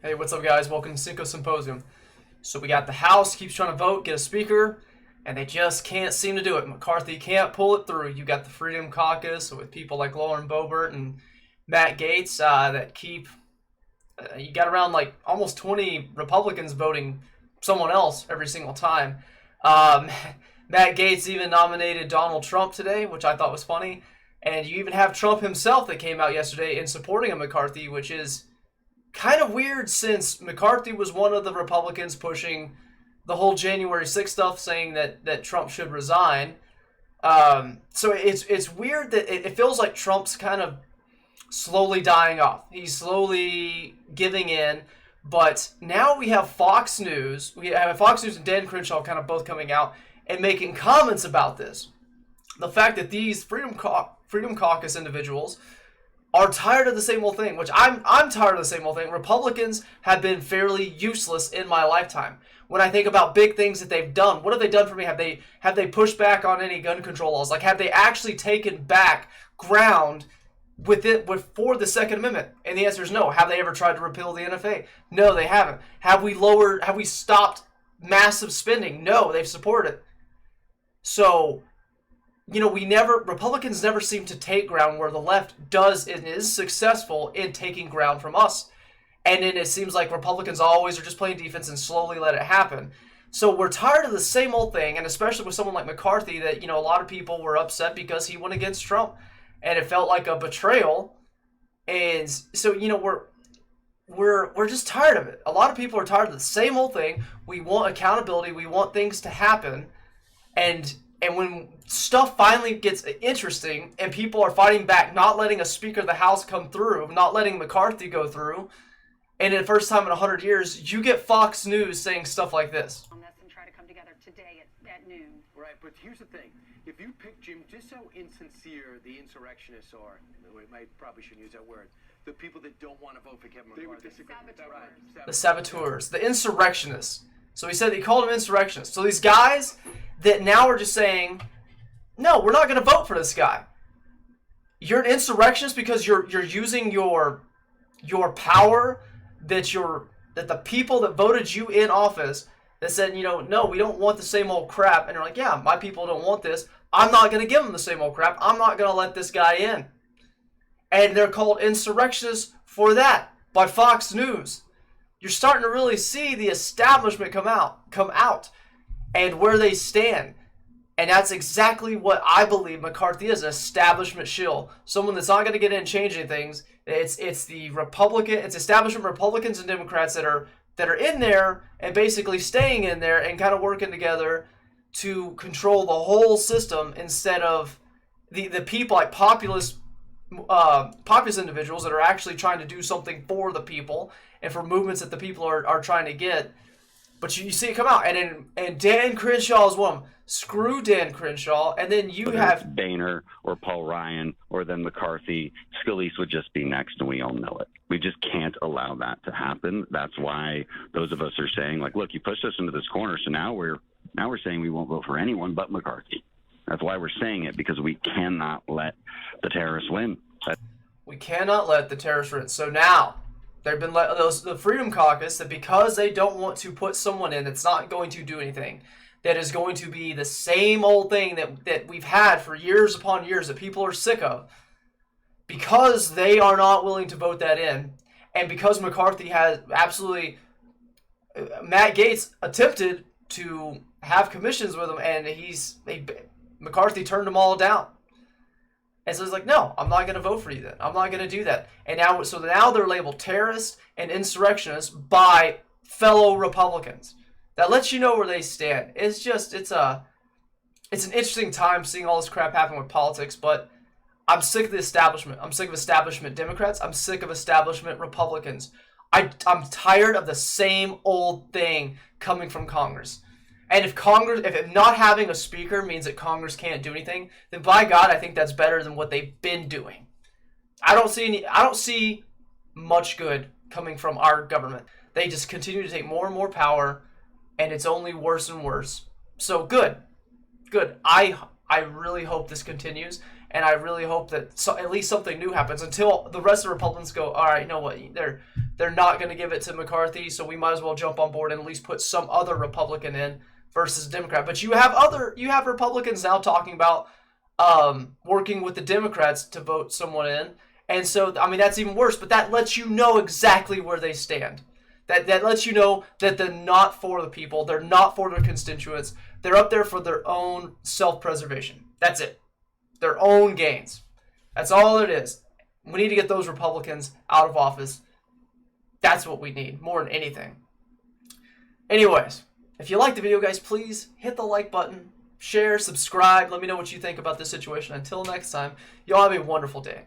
Hey, what's up, guys? Welcome to Cinco Symposium. So we got the House keeps trying to vote, get a speaker, and they just can't seem to do it. McCarthy can't pull it through. You got the Freedom Caucus with people like Lauren Boebert and Matt Gaetz that keep. You got around like almost 20 Republicans voting someone else every single time. Um, Matt Gaetz even nominated Donald Trump today, which I thought was funny. And you even have Trump himself that came out yesterday in supporting a McCarthy, which is kind of weird since McCarthy was one of the Republicans pushing the whole January 6th stuff, saying that Trump should resign. So it's weird that it feels like Trump's kind of slowly dying off. He's slowly giving in. But now we have Fox News. We have Fox News and Dan Crenshaw kind of both coming out and making comments about this. The fact that these Freedom Caucus individuals are tired of the same old thing, which I'm tired of the same old thing. Republicans have been fairly useless in my lifetime. When I think about big things that they've done, what have they done for me? Have they pushed back on any gun control laws? Like, have they actually taken back ground for the Second Amendment? And the answer is no. Have they ever tried to repeal the NFA? No, they haven't. Have we stopped massive spending? No, they've supported it. So, Republicans never seem to take ground where the left does and is successful in taking ground from us. And then it seems like Republicans always are just playing defense and slowly let it happen. So we're tired of the same old thing, and especially with someone like McCarthy that, a lot of people were upset because he went against Trump. And it felt like a betrayal. And so, we're just tired of it. A lot of people are tired of the same old thing. We want accountability. We want things to happen. And when stuff finally gets interesting and people are fighting back, not letting a Speaker of the House come through, not letting McCarthy go through, and the first time in 100 years, you get Fox News saying stuff like this. On this and try to come together today at noon. Right, but here's the thing. If you pick Jim, just how insincere the insurrectionists are, I probably shouldn't use that word, the people that don't want to vote for Kevin McCarthy. They would disagree with that, right? The saboteurs, the insurrectionists. So he called them insurrectionists. So these guys that now are just saying, no, we're not going to vote for this guy. You're an insurrectionist because you're using your power that the people that voted you in office that said, no, we don't want the same old crap. And they're like, yeah, my people don't want this. I'm not going to give them the same old crap. I'm not going to let this guy in. And they're called insurrectionists for that by Fox News. You're starting to really see the establishment come out and where they stand. And that's exactly what I believe McCarthy is, an establishment shill. Someone that's not going to get in and change anything. It's the Republican, it's establishment Republicans and Democrats that are in there and basically staying in there and kind of working together to control the whole system instead of the people like populist individuals that are actually trying to do something for the people and for movements that the people are trying to get. But you see it come out, and Dan Crenshaw is one of them. Screw Dan Crenshaw, and then you have Boehner or Paul Ryan or then McCarthy. Scalise would just be next, and we all know it. We just can't allow that to happen. That's why those of us are saying, like, look, you pushed us into this corner, so now we're saying we won't vote for anyone but McCarthy. That's why we're saying it, because we cannot let the terrorists win. We cannot let the terrorists win. So now they've been the Freedom Caucus, that because they don't want to put someone in that's not going to do anything, that is going to be the same old thing that we've had for years upon years that people are sick of, because they are not willing to vote that in, and because McCarthy has absolutely Matt Gaetz attempted to have commissions with him, and McCarthy turned them all down. And so he's like, no, I'm not going to vote for you then. I'm not going to do that. And now they're labeled terrorists and insurrectionists by fellow Republicans. That lets you know where they stand. It's an interesting time seeing all this crap happen with politics, but I'm sick of the establishment. I'm sick of establishment Democrats. I'm sick of establishment Republicans. I'm tired of the same old thing coming from Congress. And if not having a speaker means that Congress can't do anything, then by God, I think that's better than what they've been doing. I don't see much good coming from our government. They just continue to take more and more power, and it's only worse and worse. So good. I really hope this continues, And I really hope that at least something new happens until the rest of the Republicans go, all right, you know what, they're not going to give it to McCarthy, so we might as well jump on board and at least put some other Republican in versus Democrat. But you have Republicans now talking about working with the Democrats to vote someone in. And so, I mean, that's even worse, but that lets you know exactly where they stand. That lets you know that they're not for the people. They're not for their constituents. They're up there for their own self-preservation. That's it. Their own gains. That's all it is. We need to get those Republicans out of office. That's what we need, more than anything. Anyways, if you liked the video, guys, please hit the like button, share, subscribe. Let me know what you think about this situation. Until next time, y'all have a wonderful day.